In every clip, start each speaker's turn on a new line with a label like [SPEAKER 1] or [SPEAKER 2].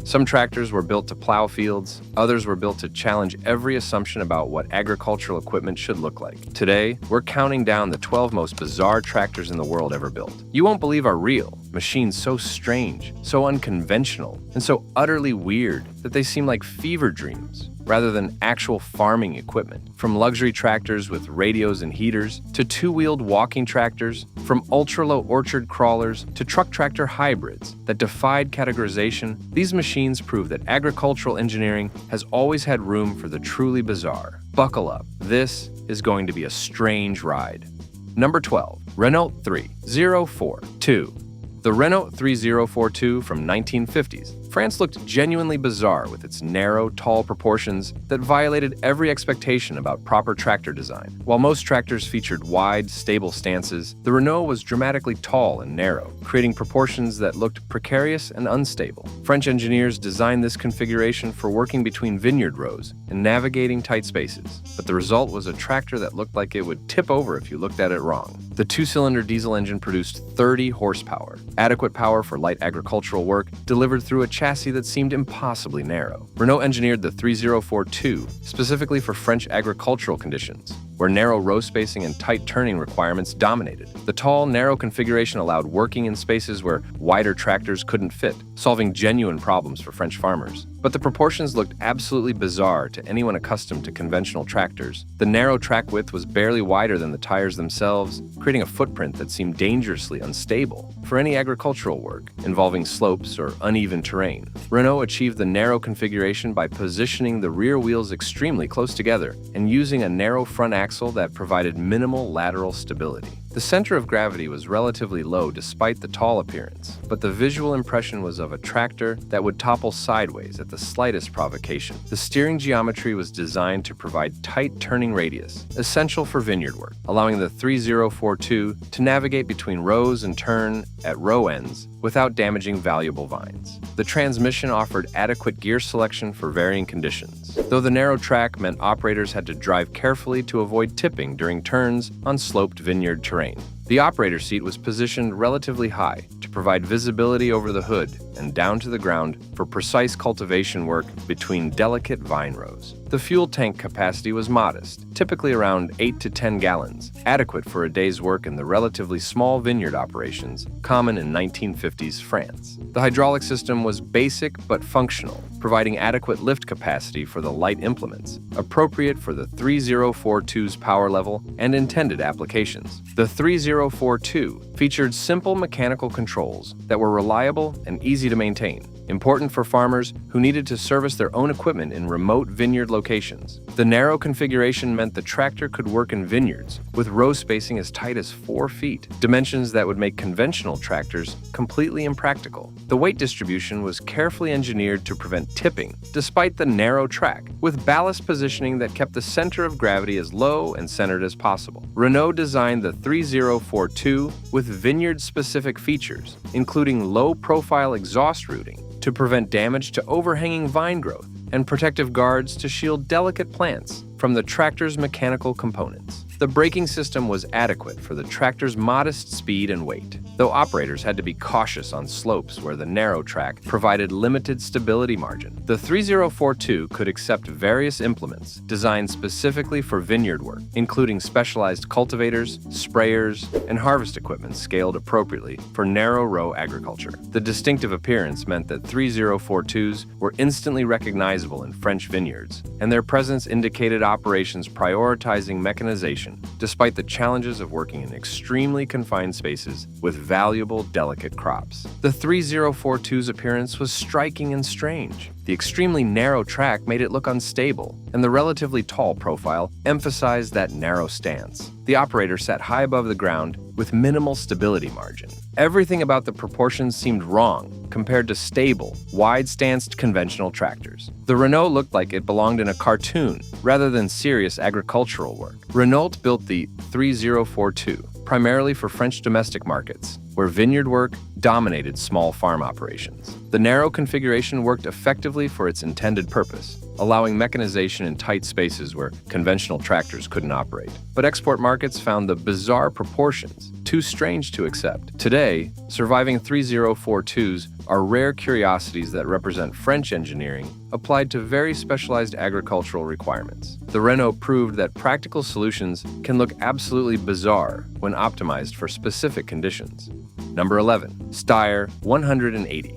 [SPEAKER 1] Some tractors were built to plow fields, others were built to challenge every assumption about what agricultural equipment should look like. Today, we're counting down the 12 most bizarre tractors in the world ever built. You won't believe are real, machines so strange, so unconventional, and so utterly weird that they seem like fever dreams rather than actual farming equipment. From luxury tractors with radios and heaters, to two-wheeled walking tractors, from ultra-low orchard crawlers to truck tractor hybrids that defied categorization, these machines prove that agricultural engineering has always had room for the truly bizarre. Buckle up, this is going to be a strange ride. Number 12. Renault 3042. The Renault 3042 from 1950s. France looked genuinely bizarre with its narrow, tall proportions that violated every expectation about proper tractor design. While most tractors featured wide, stable stances, the Renault was dramatically tall and narrow, creating proportions that looked precarious and unstable. French engineers designed this configuration for working between vineyard rows and navigating tight spaces, but the result was a tractor that looked like it would tip over if you looked at it wrong. The two-cylinder diesel engine produced 30 horsepower, adequate power for light agricultural work, delivered through a chassis that seemed impossibly narrow. Renault engineered the 3042 specifically for French agricultural conditions, where narrow row spacing and tight turning requirements dominated. The tall, narrow configuration allowed working in spaces where wider tractors couldn't fit, solving genuine problems for French farmers. But the proportions looked absolutely bizarre to anyone accustomed to conventional tractors. The narrow track width was barely wider than the tires themselves, creating a footprint that seemed dangerously unstable for any agricultural work involving slopes or uneven terrain. Renault achieved the narrow configuration by positioning the rear wheels extremely close together and using a narrow front axle that provided minimal lateral stability. The center of gravity was relatively low despite the tall appearance, but the visual impression was of a tractor that would topple sideways at the slightest provocation. The steering geometry was designed to provide tight turning radius, essential for vineyard work, allowing the 3042 to navigate between rows and turn at row ends without damaging valuable vines. The transmission offered adequate gear selection for varying conditions, though the narrow track meant operators had to drive carefully to avoid tipping during turns on sloped vineyard terrain. The operator seat was positioned relatively high to provide visibility over the hood and down to the ground for precise cultivation work between delicate vine rows. The fuel tank capacity was modest, typically around 8 to 10 gallons, adequate for a day's work in the relatively small vineyard operations common in 1950s France. The hydraulic system was basic but functional, providing adequate lift capacity for the light implements, appropriate for the 3042's power level and intended applications. The 3042 featured simple mechanical controls that were reliable and easy to maintain, important for farmers who needed to service their own equipment in remote vineyard locations. The narrow configuration meant the tractor could work in vineyards with row spacing as tight as 4 feet, dimensions that would make conventional tractors completely impractical. The weight distribution was carefully engineered to prevent tipping, despite the narrow track, with ballast positioning that kept the center of gravity as low and centered as possible. Renault designed the 3042 with vineyard-specific features, including low-profile exhaust routing to prevent damage to overhanging vine growth and protective guards to shield delicate plants from the tractor's mechanical components. The braking system was adequate for the tractor's modest speed and weight, though operators had to be cautious on slopes where the narrow track provided limited stability margin. The 3042 could accept various implements designed specifically for vineyard work, including specialized cultivators, sprayers, and harvest equipment scaled appropriately for narrow row agriculture. The distinctive appearance meant that 3042s were instantly recognizable in French vineyards, and their presence indicated operations prioritizing mechanization despite the challenges of working in extremely confined spaces with valuable, delicate crops. The 3042's appearance was striking and strange. The extremely narrow track made it look unstable, and the relatively tall profile emphasized that narrow stance. The operator sat high above the ground with minimal stability margin. Everything about the proportions seemed wrong compared to stable, wide-stanced conventional tractors. The Renault looked like it belonged in a cartoon rather than serious agricultural work. Renault built the 3042 primarily for French domestic markets, where vineyard work dominated small farm operations. The narrow configuration worked effectively for its intended purpose, allowing mechanization in tight spaces where conventional tractors couldn't operate. But export markets found the bizarre proportions too strange to accept. Today, surviving 3042s are rare curiosities that represent French engineering applied to very specialized agricultural requirements. The Renault proved that practical solutions can look absolutely bizarre when optimized for specific conditions. Number 11. Steyr 180.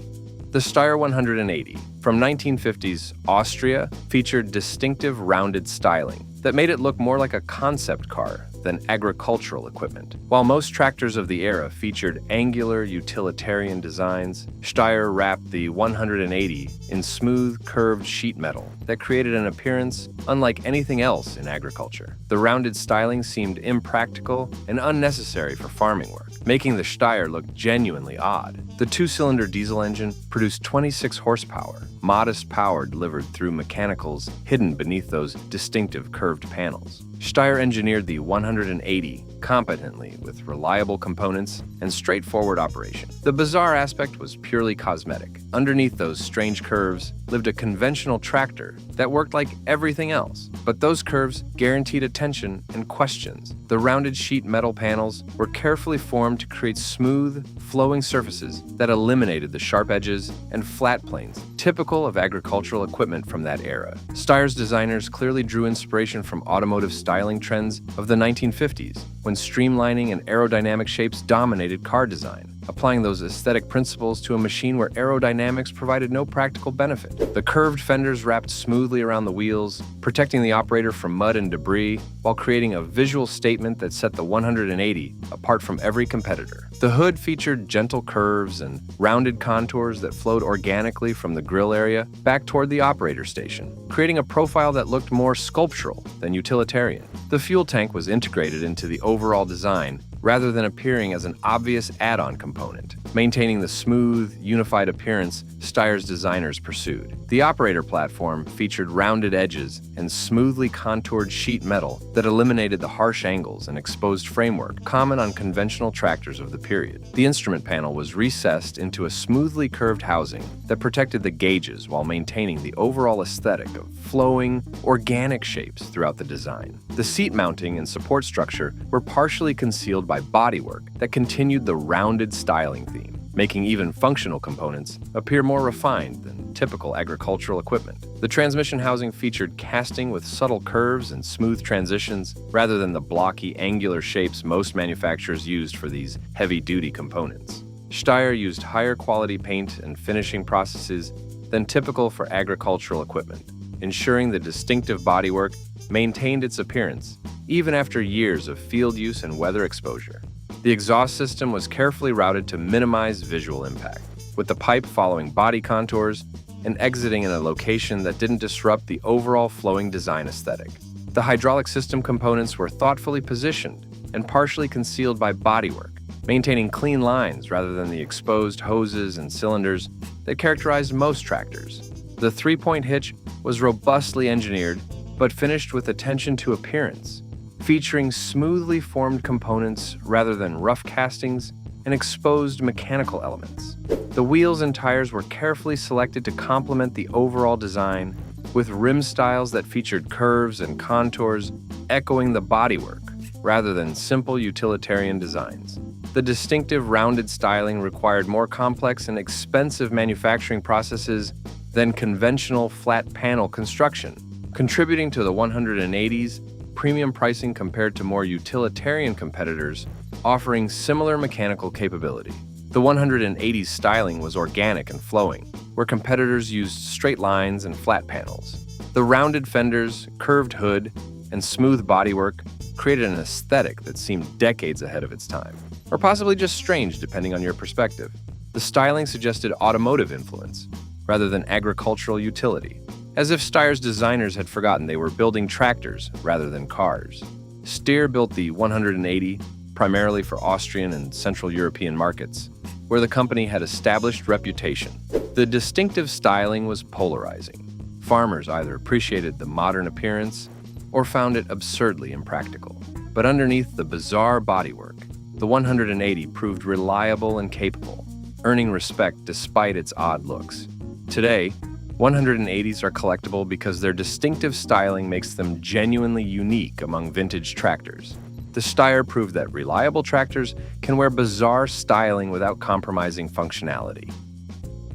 [SPEAKER 1] The Steyr 180, from 1950s Austria, featured distinctive rounded styling that made it look more like a concept car than agricultural equipment. While most tractors of the era featured angular utilitarian designs, Steyr wrapped the 180 in smooth, curved sheet metal that created an appearance unlike anything else in agriculture. The rounded styling seemed impractical and unnecessary for farming work, making the Steyr look genuinely odd. The two-cylinder diesel engine produced 26 horsepower, modest power delivered through mechanicals hidden beneath those distinctive curved panels. Steyr engineered the 180 competently with reliable components and straightforward operation. The bizarre aspect was purely cosmetic. Underneath those strange curves lived a conventional tractor that worked like everything else, but those curves guaranteed attention and questions. The rounded sheet metal panels were carefully formed to create smooth, flowing surfaces that eliminated the sharp edges and flat planes typical of agricultural equipment from that era. Steyr's designers clearly drew inspiration from automotive styling trends of the 1950s, when streamlining and aerodynamic shapes dominated car design, applying those aesthetic principles to a machine where aerodynamics provided no practical benefit. The curved fenders wrapped smoothly around the wheels, protecting the operator from mud and debris, while creating a visual statement that set the 180 apart from every competitor. The hood featured gentle curves and rounded contours that flowed organically from the grille area back toward the operator station, creating a profile that looked more sculptural than utilitarian. The fuel tank was integrated into the overall design rather than appearing as an obvious add-on component, maintaining the smooth, unified appearance Steyr's designers pursued. The operator platform featured rounded edges and smoothly contoured sheet metal that eliminated the harsh angles and exposed framework common on conventional tractors of the period. The instrument panel was recessed into a smoothly curved housing that protected the gauges while maintaining the overall aesthetic of flowing, organic shapes throughout the design. The seat mounting and support structure were partially concealed by bodywork that continued the rounded styling theme, making even functional components appear more refined than typical agricultural equipment. The transmission housing featured casting with subtle curves and smooth transitions rather than the blocky, angular shapes most manufacturers used for these heavy-duty components. Steyr used higher quality paint and finishing processes than typical for agricultural equipment, ensuring the distinctive bodywork maintained its appearance even after years of field use and weather exposure. The exhaust system was carefully routed to minimize visual impact, with the pipe following body contours and exiting in a location that didn't disrupt the overall flowing design aesthetic. The hydraulic system components were thoughtfully positioned and partially concealed by bodywork, maintaining clean lines rather than the exposed hoses and cylinders that characterized most tractors. The three-point hitch was robustly engineered but finished with attention to appearance, featuring smoothly formed components rather than rough castings and exposed mechanical elements. The wheels and tires were carefully selected to complement the overall design, with rim styles that featured curves and contours echoing the bodywork rather than simple utilitarian designs. The distinctive rounded styling required more complex and expensive manufacturing processes than conventional flat panel construction, contributing to the 180's premium pricing compared to more utilitarian competitors offering similar mechanical capability. The 180's styling was organic and flowing, where competitors used straight lines and flat panels. The rounded fenders, curved hood, and smooth bodywork created an aesthetic that seemed decades ahead of its time, or possibly just strange depending on your perspective. The styling suggested automotive influence rather than agricultural utility, as if Steyr's designers had forgotten they were building tractors rather than cars. Steyr built the 180 primarily for Austrian and Central European markets, where the company had established reputation. The distinctive styling was polarizing. Farmers either appreciated the modern appearance or found it absurdly impractical. But underneath the bizarre bodywork, the 180 proved reliable and capable, earning respect despite its odd looks. Today, 180s are collectible because their distinctive styling makes them genuinely unique among vintage tractors. The Steyr proved that reliable tractors can wear bizarre styling without compromising functionality.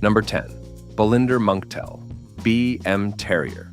[SPEAKER 1] Number 10. Bolinder-Munktell BM Terrier.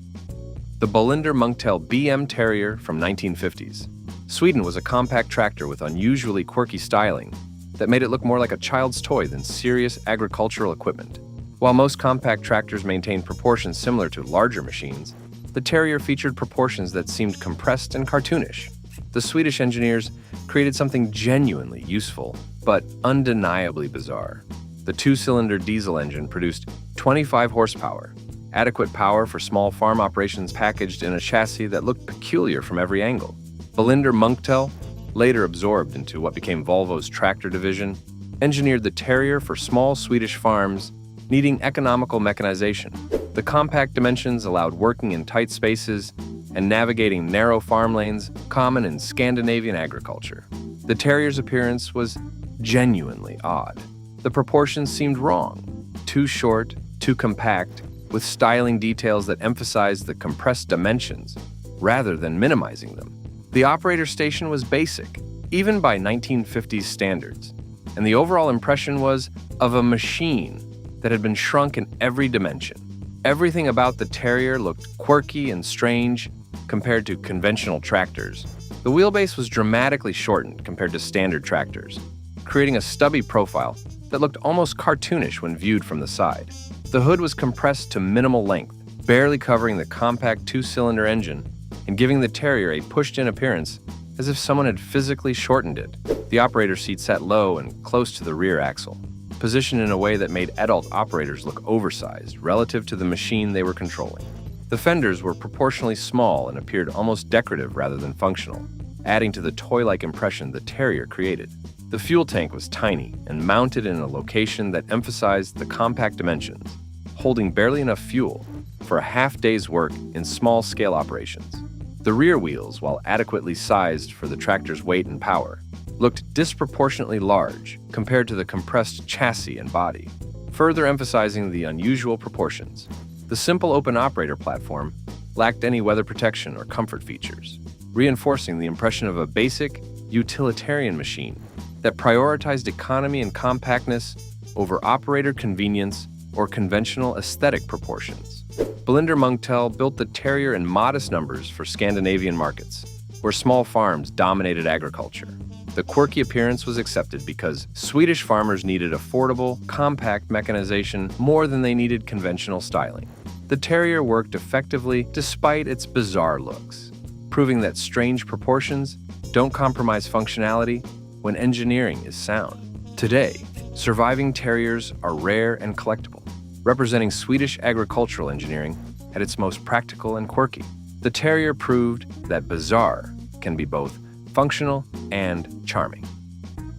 [SPEAKER 1] The Bolinder-Munktell BM Terrier from 1950s. Sweden was a compact tractor with unusually quirky styling that made it look more like a child's toy than serious agricultural equipment. While most compact tractors maintained proportions similar to larger machines, the Terrier featured proportions that seemed compressed and cartoonish. The Swedish engineers created something genuinely useful, but undeniably bizarre. The two-cylinder diesel engine produced 25 horsepower, adequate power for small farm operations packaged in a chassis that looked peculiar from every angle. Bolinder-Munktell, later absorbed into what became Volvo's tractor division, engineered the Terrier for small Swedish farms needing economical mechanization. The compact dimensions allowed working in tight spaces and navigating narrow farm lanes common in Scandinavian agriculture. The Terrier's appearance was genuinely odd. The proportions seemed wrong, too short, too compact, with styling details that emphasized the compressed dimensions rather than minimizing them. The operator station was basic, even by 1950s standards, and the overall impression was of a machine that had been shrunk in every dimension. Everything about the Terrier looked quirky and strange compared to conventional tractors. The wheelbase was dramatically shortened compared to standard tractors, creating a stubby profile that looked almost cartoonish when viewed from the side. The hood was compressed to minimal length, barely covering the compact two-cylinder engine and giving the Terrier a pushed-in appearance as if someone had physically shortened it. The operator seat sat low and close to the rear axle, positioned in a way that made adult operators look oversized relative to the machine they were controlling. The fenders were proportionally small and appeared almost decorative rather than functional, adding to the toy-like impression the Terrier created. The fuel tank was tiny and mounted in a location that emphasized the compact dimensions, holding barely enough fuel for a half-day's work in small-scale operations. The rear wheels, while adequately sized for the tractor's weight and power, looked disproportionately large compared to the compressed chassis and body, further emphasizing the unusual proportions. The simple open operator platform lacked any weather protection or comfort features, reinforcing the impression of a basic, utilitarian machine that prioritized economy and compactness over operator convenience or conventional aesthetic proportions. Bolinder-Munktell built the Terrier in modest numbers for Scandinavian markets, where small farms dominated agriculture. The quirky appearance was accepted because Swedish farmers needed affordable, compact mechanization more than they needed conventional styling. The Terrier worked effectively despite its bizarre looks, proving that strange proportions don't compromise functionality when engineering is sound. Today, surviving Terriers are rare and collectible, representing Swedish agricultural engineering at its most practical and quirky. The Terrier proved that bizarre can be both functional and charming.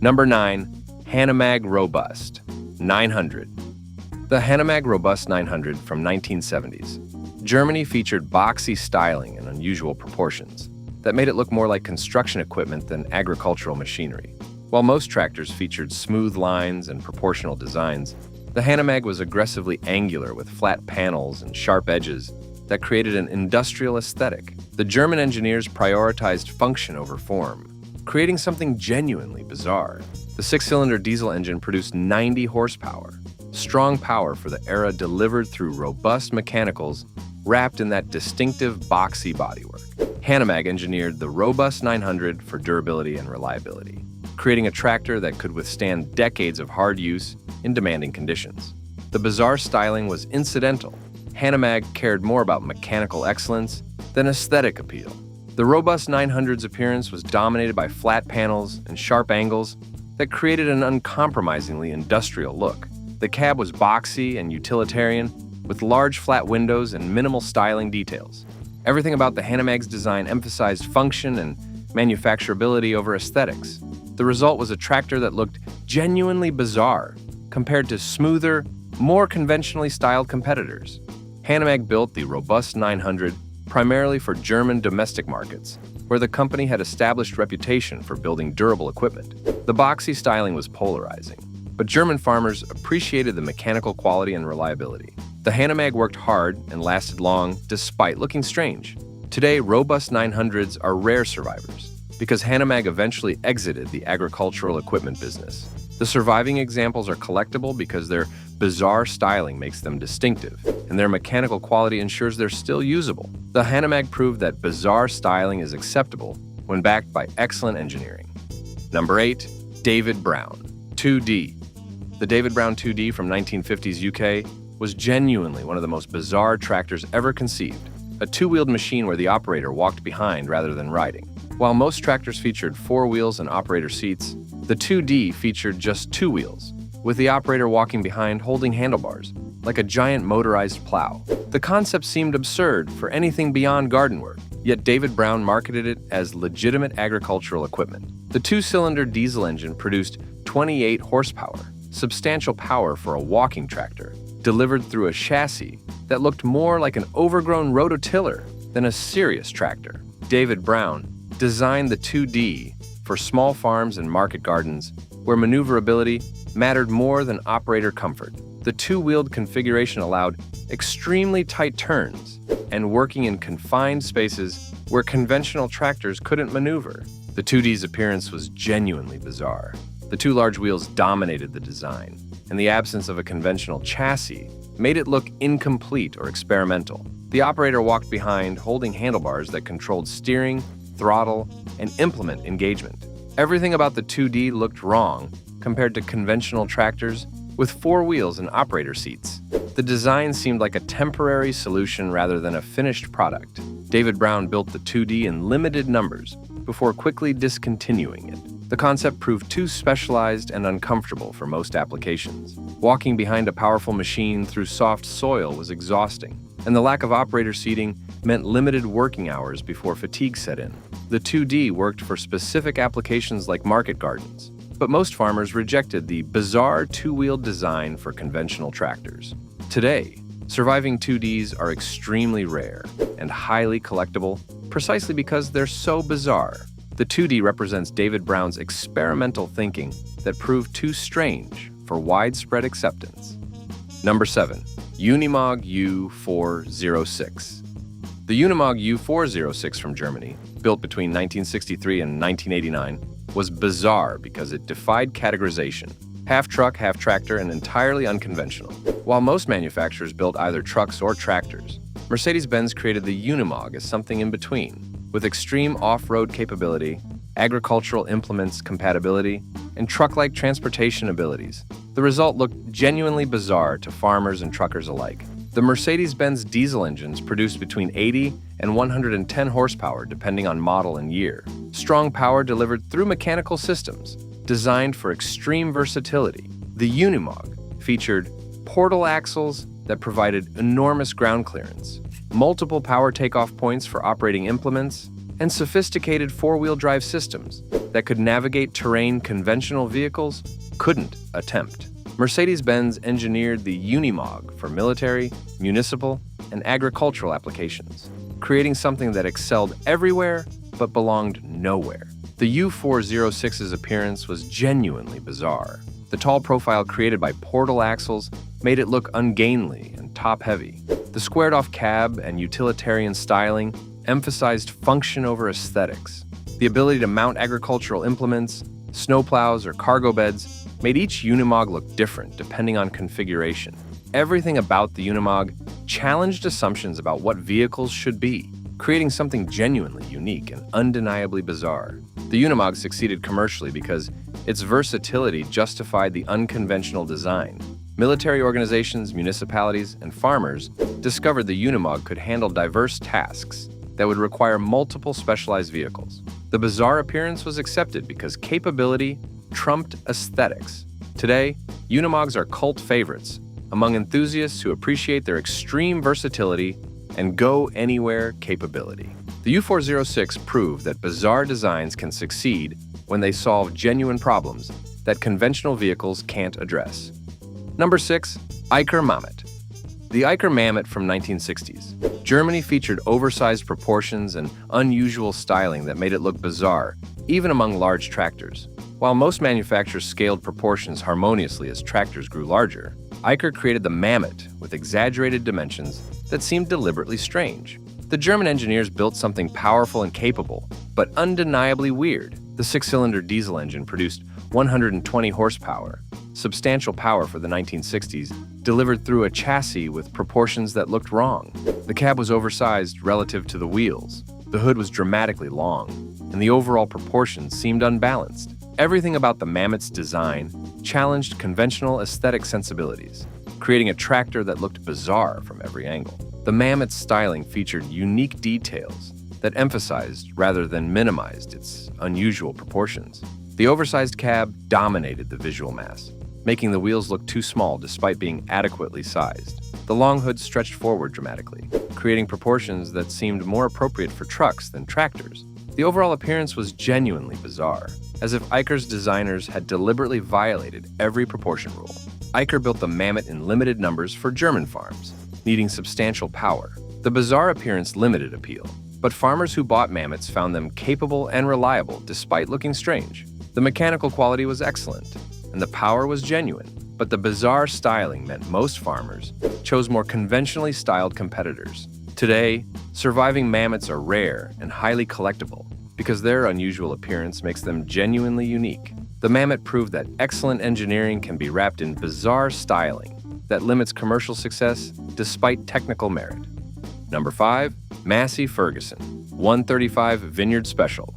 [SPEAKER 1] Number 9. Hanomag Robust 900. The Hanomag Robust 900 from 1970s. Germany featured boxy styling and unusual proportions that made it look more like construction equipment than agricultural machinery. While most tractors featured smooth lines and proportional designs, the Hanomag was aggressively angular with flat panels and sharp edges that created an industrial aesthetic. The German engineers prioritized function over form, creating something genuinely bizarre. The six-cylinder diesel engine produced 90 horsepower, strong power for the era delivered through robust mechanicals wrapped in that distinctive boxy bodywork. Hanomag engineered the Robust 900 for durability and reliability, creating a tractor that could withstand decades of hard use in demanding conditions. The bizarre styling was incidental. Hanomag cared more about mechanical excellence than aesthetic appeal. The Robust 900's appearance was dominated by flat panels and sharp angles that created an uncompromisingly industrial look. The cab was boxy and utilitarian, with large flat windows and minimal styling details. Everything about the Hanomag's design emphasized function and manufacturability over aesthetics. The result was a tractor that looked genuinely bizarre compared to smoother, more conventionally styled competitors. Hanomag built the Robust 900 primarily for German domestic markets, where the company had established reputation for building durable equipment. The boxy styling was polarizing, but German farmers appreciated the mechanical quality and reliability. The Hanomag worked hard and lasted long despite looking strange. Today, robust 900s are rare survivors because Hanomag eventually exited the agricultural equipment business. The surviving examples are collectible because their bizarre styling makes them distinctive, and their mechanical quality ensures they're still usable. The Hanomag proved that bizarre styling is acceptable when backed by excellent engineering. Number 8. David Brown 2D. The David Brown 2D from 1950s UK was genuinely one of the most bizarre tractors ever conceived, a two-wheeled machine where the operator walked behind rather than riding. While most tractors featured 4 wheels and operator seats, the 2D featured just 2 wheels, with the operator walking behind holding handlebars, like a giant motorized plow. The concept seemed absurd for anything beyond garden work, yet David Brown marketed it as legitimate agricultural equipment. The 2-cylinder diesel engine produced 28 horsepower, substantial power for a walking tractor, delivered through a chassis that looked more like an overgrown rototiller than a serious tractor. David Brown designed the 2D for small farms and market gardens where maneuverability mattered more than operator comfort. The 2-wheeled configuration allowed extremely tight turns and working in confined spaces where conventional tractors couldn't maneuver. The 2D's appearance was genuinely bizarre. The 2 large wheels dominated the design, and the absence of a conventional chassis made it look incomplete or experimental. The operator walked behind, holding handlebars that controlled steering, throttle, and implement engagement. Everything about the 2D looked wrong compared to conventional tractors with 4 wheels and operator seats. The design seemed like a temporary solution rather than a finished product. David Brown built the 2D in limited numbers before quickly discontinuing it. The concept proved too specialized and uncomfortable for most applications. Walking behind a powerful machine through soft soil was exhausting, and the lack of operator seating meant limited working hours before fatigue set in. The 2D worked for specific applications like market gardens, but most farmers rejected the bizarre 2-wheeled design for conventional tractors. Today, surviving 2Ds are extremely rare and highly collectible precisely because they're so bizarre. The 2D represents David Brown's experimental thinking that proved too strange for widespread acceptance. Number 7. Unimog U406. The Unimog U406 from Germany, built between 1963 and 1989, was bizarre because it defied categorization. Half truck, half tractor, and entirely unconventional. While most manufacturers built either trucks or tractors, Mercedes-Benz created the Unimog as something in between, with extreme off-road capability, agricultural implements compatibility, and truck-like transportation abilities. The result looked genuinely bizarre to farmers and truckers alike. The Mercedes-Benz diesel engines produced between 80 and 110 horsepower depending on model and year. Strong power delivered through mechanical systems, designed for extreme versatility. The Unimog featured portal axles that provided enormous ground clearance, multiple power takeoff points for operating implements, and sophisticated 4-wheel drive systems that could navigate terrain conventional vehicles couldn't attempt. Mercedes-Benz engineered the Unimog for military, municipal, and agricultural applications, creating something that excelled everywhere but belonged nowhere. The U406's appearance was genuinely bizarre. The tall profile created by portal axles made it look ungainly and top-heavy. The squared-off cab and utilitarian styling emphasized function over aesthetics. The ability to mount agricultural implements, snowplows, or cargo beds made each Unimog look different depending on configuration. Everything about the Unimog challenged assumptions about what vehicles should be, creating something genuinely unique and undeniably bizarre. The Unimog succeeded commercially because its versatility justified the unconventional design. Military organizations, municipalities, and farmers discovered the Unimog could handle diverse tasks that would require multiple specialized vehicles. The bizarre appearance was accepted because capability trumped aesthetics. Today, Unimogs are cult favorites among enthusiasts who appreciate their extreme versatility and go-anywhere capability. The U406 proved that bizarre designs can succeed when they solve genuine problems that conventional vehicles can't address. Number 6. Eicher Mammoth. The Eicher Mammoth from 1960s. Germany featured oversized proportions and unusual styling that made it look bizarre, even among large tractors. While most manufacturers scaled proportions harmoniously as tractors grew larger, Eicher created the Mammoth with exaggerated dimensions that seemed deliberately strange. The German engineers built something powerful and capable, but undeniably weird. The six-cylinder diesel engine produced 120 horsepower, substantial power for the 1960s, delivered through a chassis with proportions that looked wrong. The cab was oversized relative to the wheels, the hood was dramatically long, and the overall proportions seemed unbalanced. Everything about the Mammoth's design challenged conventional aesthetic sensibilities, creating a tractor that looked bizarre from every angle. The Mammoth's styling featured unique details that emphasized rather than minimized its unusual proportions. The oversized cab dominated the visual mass, making the wheels look too small despite being adequately sized. The long hood stretched forward dramatically, creating proportions that seemed more appropriate for trucks than tractors. The overall appearance was genuinely bizarre, as if Eicher's designers had deliberately violated every proportion rule. Eicher built the Mammoth in limited numbers for German farms, needing substantial power. The bizarre appearance limited appeal, but farmers who bought Mammoths found them capable and reliable despite looking strange. The mechanical quality was excellent, and the power was genuine, but the bizarre styling meant most farmers chose more conventionally styled competitors. Today, surviving Mammoths are rare and highly collectible because their unusual appearance makes them genuinely unique. The Mammoth proved that excellent engineering can be wrapped in bizarre styling that limits commercial success despite technical merit. Number 5. Massey Ferguson 135 Vineyard Special.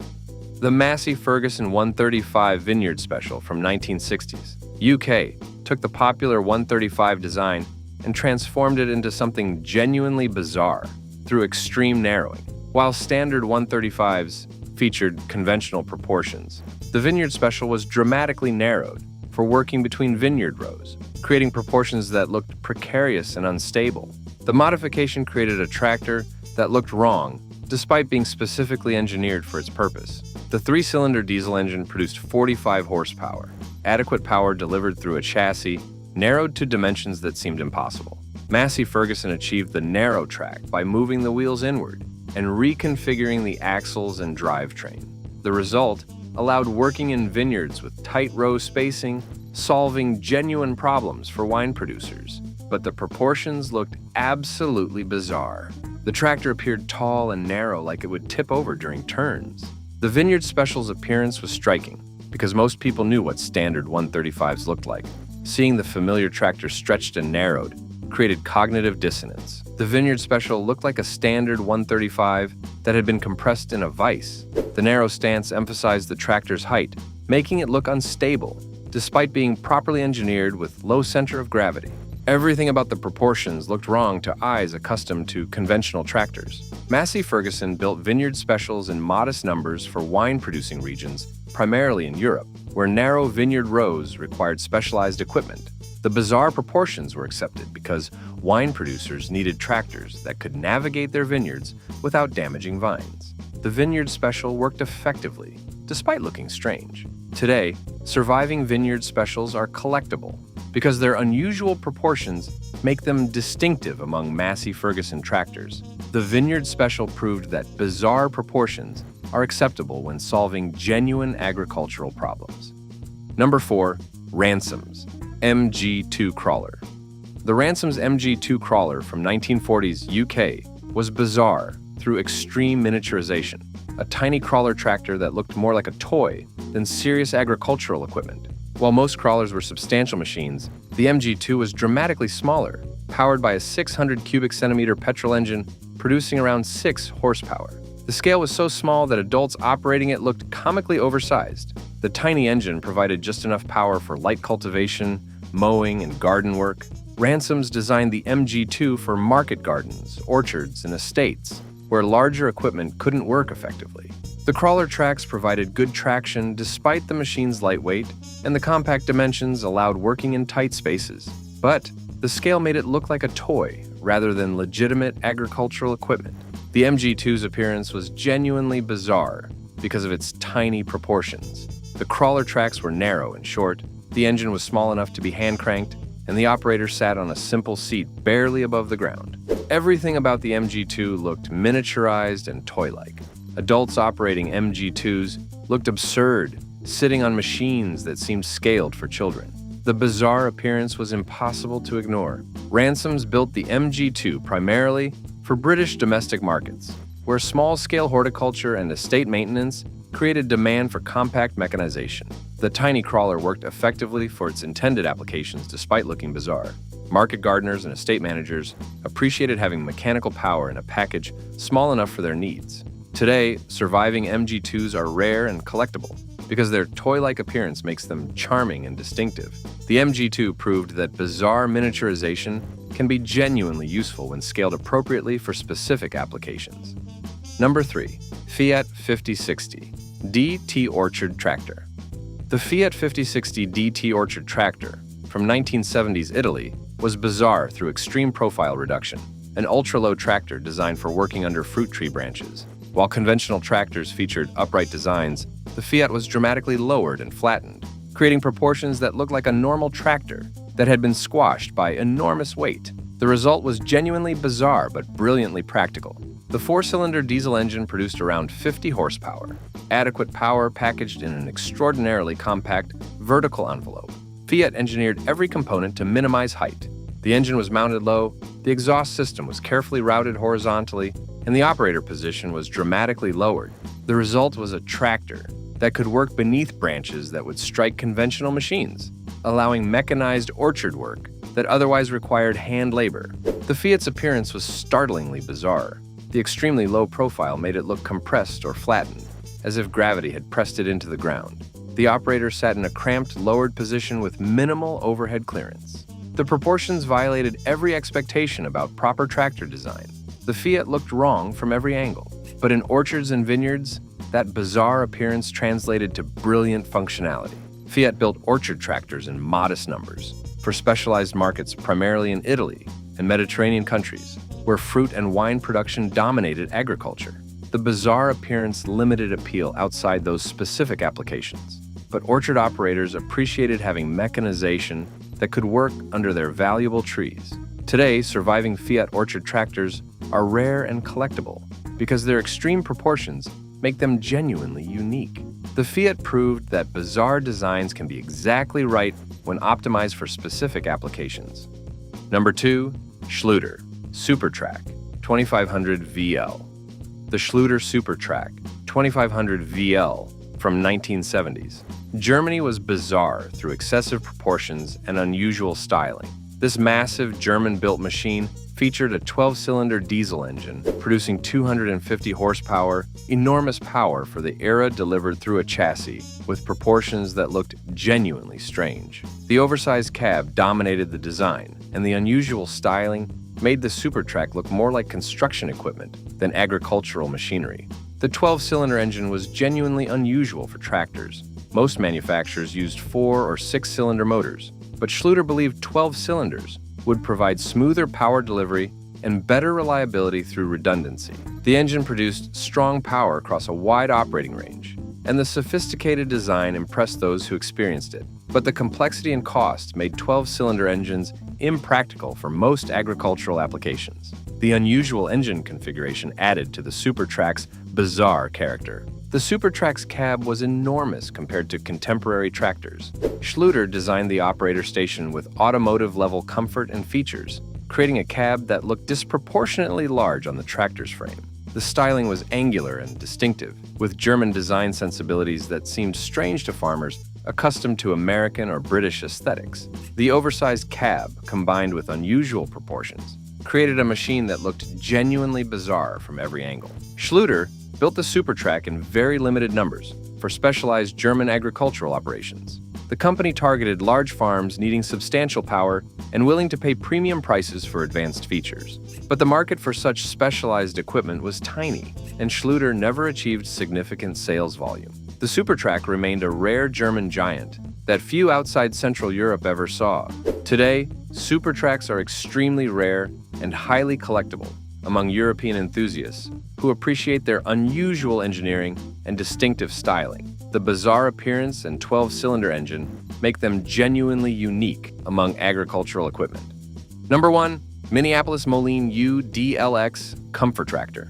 [SPEAKER 1] The Massey Ferguson 135 Vineyard Special from 1960s, UK, took the popular 135 design and transformed it into something genuinely bizarre through extreme narrowing. While standard 135s featured conventional proportions, the Vineyard Special was dramatically narrowed for working between vineyard rows, creating proportions that looked precarious and unstable. The modification created a tractor that looked wrong despite being specifically engineered for its purpose. The three-cylinder diesel engine produced 45 horsepower, adequate power delivered through a chassis narrowed to dimensions that seemed impossible. Massey Ferguson achieved the narrow track by moving the wheels inward and reconfiguring the axles and drivetrain. The result allowed working in vineyards with tight row spacing, solving genuine problems for wine producers. But the proportions looked absolutely bizarre. The tractor appeared tall and narrow, like it would tip over during turns. The Vineyard Special's appearance was striking because most people knew what standard 135s looked like. Seeing the familiar tractor stretched and narrowed created cognitive dissonance. The Vineyard Special looked like a standard 135 that had been compressed in a vise. The narrow stance emphasized the tractor's height, making it look unstable, despite being properly engineered with low center of gravity. Everything about the proportions looked wrong to eyes accustomed to conventional tractors. Massey Ferguson built Vineyard Specials in modest numbers for wine-producing regions, primarily in Europe, where narrow vineyard rows required specialized equipment. The bizarre proportions were accepted because wine producers needed tractors that could navigate their vineyards without damaging vines. The Vineyard Special worked effectively, despite looking strange. Today, surviving Vineyard Specials are collectible because their unusual proportions make them distinctive among Massey Ferguson tractors. The Vineyard Special proved that bizarre proportions are acceptable when solving genuine agricultural problems. Number 4. Ransomes MG2 Crawler. The Ransomes MG2 Crawler from 1940s UK was bizarre through extreme miniaturization, a tiny crawler tractor that looked more like a toy than serious agricultural equipment. While most crawlers were substantial machines, the MG2 was dramatically smaller, powered by a 600 cubic centimeter petrol engine producing around 6 horsepower. The scale was so small that adults operating it looked comically oversized. The tiny engine provided just enough power for light cultivation, mowing, and garden work. Ransomes designed the MG2 for market gardens, orchards, and estates, where larger equipment couldn't work effectively. The crawler tracks provided good traction despite the machine's lightweight, and the compact dimensions allowed working in tight spaces. But the scale made it look like a toy rather than legitimate agricultural equipment. The MG2's appearance was genuinely bizarre because of its tiny proportions. The crawler tracks were narrow and short, the engine was small enough to be hand-cranked, and the operator sat on a simple seat barely above the ground. Everything about the MG2 looked miniaturized and toy-like. Adults operating MG2s looked absurd sitting on machines that seemed scaled for children. The bizarre appearance was impossible to ignore. Ransomes built the MG2 primarily for British domestic markets, where small-scale horticulture and estate maintenance created demand for compact mechanization. The tiny crawler worked effectively for its intended applications despite looking bizarre. Market gardeners and estate managers appreciated having mechanical power in a package small enough for their needs. Today, surviving MG2s are rare and collectible because their toy-like appearance makes them charming and distinctive. The MG2 proved that bizarre miniaturization can be genuinely useful when scaled appropriately for specific applications. Number 3. Fiat 5060 DT Orchard Tractor. The Fiat 5060 DT Orchard Tractor from 1970s Italy was bizarre through extreme profile reduction, an ultra-low tractor designed for working under fruit tree branches. While conventional tractors featured upright designs, the Fiat was dramatically lowered and flattened, creating proportions that looked like a normal tractor that had been squashed by enormous weight. The result was genuinely bizarre but brilliantly practical. The four-cylinder diesel engine produced around 50 horsepower, adequate power packaged in an extraordinarily compact vertical envelope. Fiat engineered every component to minimize height. The engine was mounted low, the exhaust system was carefully routed horizontally, and the operator position was dramatically lowered. The result was a tractor that could work beneath branches that would strike conventional machines, allowing mechanized orchard work that otherwise required hand labor. The Fiat's appearance was startlingly bizarre. The extremely low profile made it look compressed or flattened, as if gravity had pressed it into the ground. The operator sat in a cramped, lowered position with minimal overhead clearance. The proportions violated every expectation about proper tractor design. The Fiat looked wrong from every angle, but in orchards and vineyards, that bizarre appearance translated to brilliant functionality. Fiat built orchard tractors in modest numbers for specialized markets primarily in Italy and Mediterranean countries, where fruit and wine production dominated agriculture. The bizarre appearance limited appeal outside those specific applications, but orchard operators appreciated having mechanization that could work under their valuable trees. Today, surviving Fiat orchard tractors are rare and collectible because their extreme proportions make them genuinely unique. The Fiat proved that bizarre designs can be exactly right when optimized for specific applications. Number 2. Schluter Super Trac 2500 VL. The Schluter Super Trac 2500 VL from 1970s. Germany was bizarre through excessive proportions and unusual styling. This massive German-built machine featured a 12-cylinder diesel engine, producing 250 horsepower, enormous power for the era delivered through a chassis, with proportions that looked genuinely strange. The oversized cab dominated the design, and the unusual styling made the Super Trac look more like construction equipment than agricultural machinery. The 12-cylinder engine was genuinely unusual for tractors. Most manufacturers used 4- or 6-cylinder motors, but Schluter believed 12 cylinders would provide smoother power delivery and better reliability through redundancy. The engine produced strong power across a wide operating range, and the sophisticated design impressed those who experienced it. But the complexity and cost made 12-cylinder engines impractical for most agricultural applications. The unusual engine configuration added to the Super Trac's bizarre character. The Super Trac's cab was enormous compared to contemporary tractors. Schluter designed the operator station with automotive-level comfort and features, creating a cab that looked disproportionately large on the tractor's frame. The styling was angular and distinctive, with German design sensibilities that seemed strange to farmers accustomed to American or British aesthetics. The oversized cab, combined with unusual proportions, created a machine that looked genuinely bizarre from every angle. Schluter built the Super Trac in very limited numbers for specialized German agricultural operations. The company targeted large farms needing substantial power and willing to pay premium prices for advanced features. But the market for such specialized equipment was tiny, and Schluter never achieved significant sales volume. The Super Trac remained a rare German giant that few outside Central Europe ever saw. Today, Super Tracs are extremely rare and highly collectible among European enthusiasts who appreciate their unusual engineering and distinctive styling. The bizarre appearance and 12-cylinder engine make them genuinely unique among agricultural equipment. Number 1. Minneapolis Moline UDLX Comfort Tractor.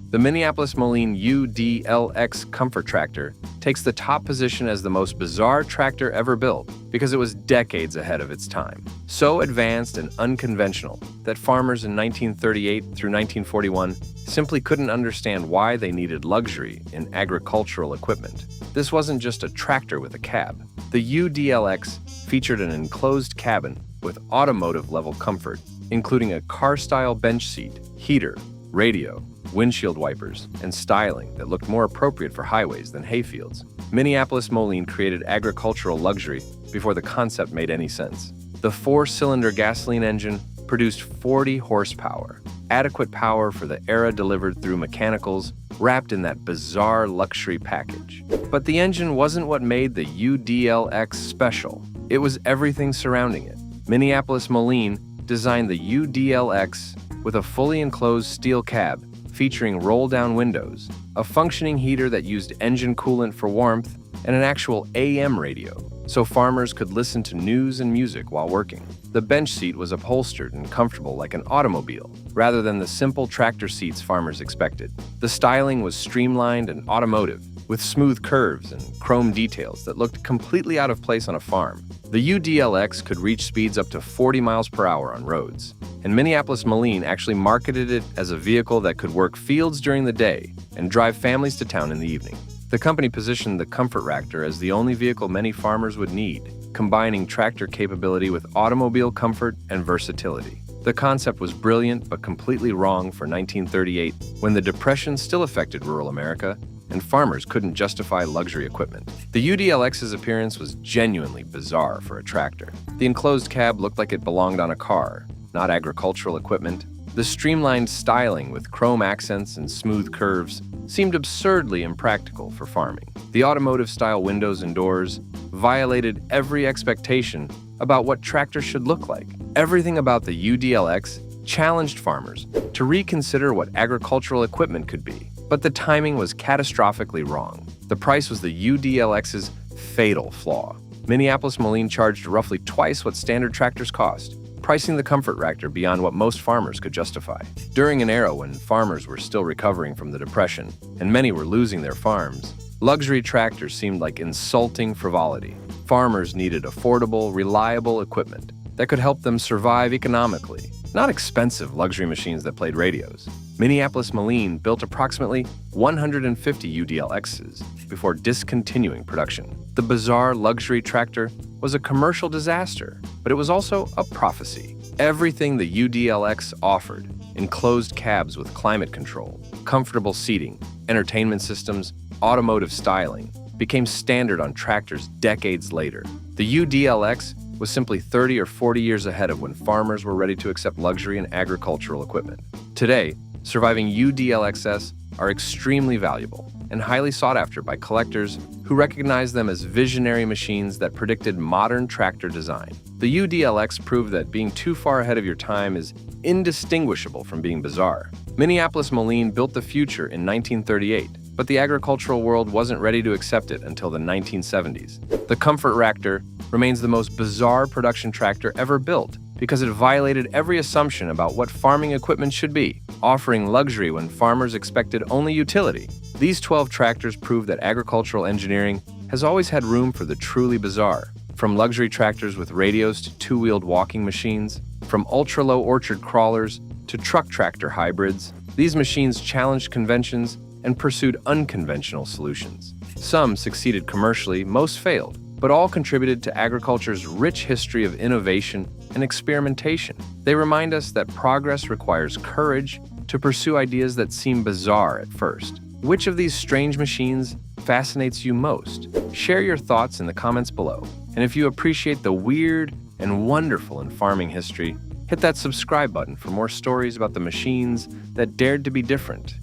[SPEAKER 1] The The Minneapolis Moline UDLX comfort tractor takes the top position as the most bizarre tractor ever built because it was decades ahead of its time. So advanced and unconventional that farmers in 1938 through 1941 simply couldn't understand why they needed luxury in agricultural equipment. This wasn't just a tractor with a cab. The UDLX featured an enclosed cabin with automotive-level comfort, including a car-style bench seat, heater, radio, windshield wipers, and styling that looked more appropriate for highways than hayfields. Minneapolis Moline created agricultural luxury before the concept made any sense. The 4-cylinder gasoline engine produced 40 horsepower, adequate power for the era delivered through mechanicals wrapped in that bizarre luxury package. But the engine wasn't what made the UDLX special. It was everything surrounding it. Minneapolis Moline designed the UDLX with a fully enclosed steel cab featuring roll-down windows, a functioning heater that used engine coolant for warmth, and an actual AM radio, so farmers could listen to news and music while working. The bench seat was upholstered and comfortable like an automobile, rather than the simple tractor seats farmers expected. The styling was streamlined and automotive, with smooth curves and chrome details that looked completely out of place on a farm. The UDLX could reach speeds up to 40 miles per hour on roads, and Minneapolis Moline actually marketed it as a vehicle that could work fields during the day and drive families to town in the evening. The company positioned the Comfort Tractor as the only vehicle many farmers would need, combining tractor capability with automobile comfort and versatility. The concept was brilliant but completely wrong for 1938, when the Depression still affected rural America and farmers couldn't justify luxury equipment. The UDLX's appearance was genuinely bizarre for a tractor. The enclosed cab looked like it belonged on a car, not agricultural equipment. The streamlined styling with chrome accents and smooth curves seemed absurdly impractical for farming. The automotive-style windows and doors violated every expectation about what tractors should look like. Everything about the UDLX challenged farmers to reconsider what agricultural equipment could be. But the timing was catastrophically wrong. The price was the UDLX's fatal flaw. Minneapolis Moline charged roughly twice what standard tractors cost, pricing the Comfort Tractor beyond what most farmers could justify. During an era when farmers were still recovering from the Depression and many were losing their farms, luxury tractors seemed like insulting frivolity. Farmers needed affordable, reliable equipment that could help them survive economically, not expensive luxury machines that played radios. Minneapolis Moline built approximately 150 UDLXs before discontinuing production. The bizarre luxury tractor was a commercial disaster, but it was also a prophecy. Everything the UDLX offered, enclosed cabs with climate control, comfortable seating, entertainment systems, automotive styling, became standard on tractors decades later. The UDLX was simply 30 or 40 years ahead of when farmers were ready to accept luxury in agricultural equipment. Today, surviving UDLXs are extremely valuable and highly sought after by collectors who recognize them as visionary machines that predicted modern tractor design. The UDLX proved that being too far ahead of your time is indistinguishable from being bizarre. Minneapolis Moline built the future in 1938, but the agricultural world wasn't ready to accept it until the 1970s. The Comfort Tractor remains the most bizarre production tractor ever built because it violated every assumption about what farming equipment should be, offering luxury when farmers expected only utility. These 12 tractors prove that agricultural engineering has always had room for the truly bizarre. From luxury tractors with radios to two-wheeled walking machines, from ultra-low orchard crawlers to truck tractor hybrids, these machines challenged conventions and pursued unconventional solutions. Some succeeded commercially, most failed, but all contributed to agriculture's rich history of innovation and experimentation. They remind us that progress requires courage to pursue ideas that seem bizarre at first. Which of these strange machines fascinates you most? Share your thoughts in the comments below. And if you appreciate the weird and wonderful in farming history, hit that subscribe button for more stories about the machines that dared to be different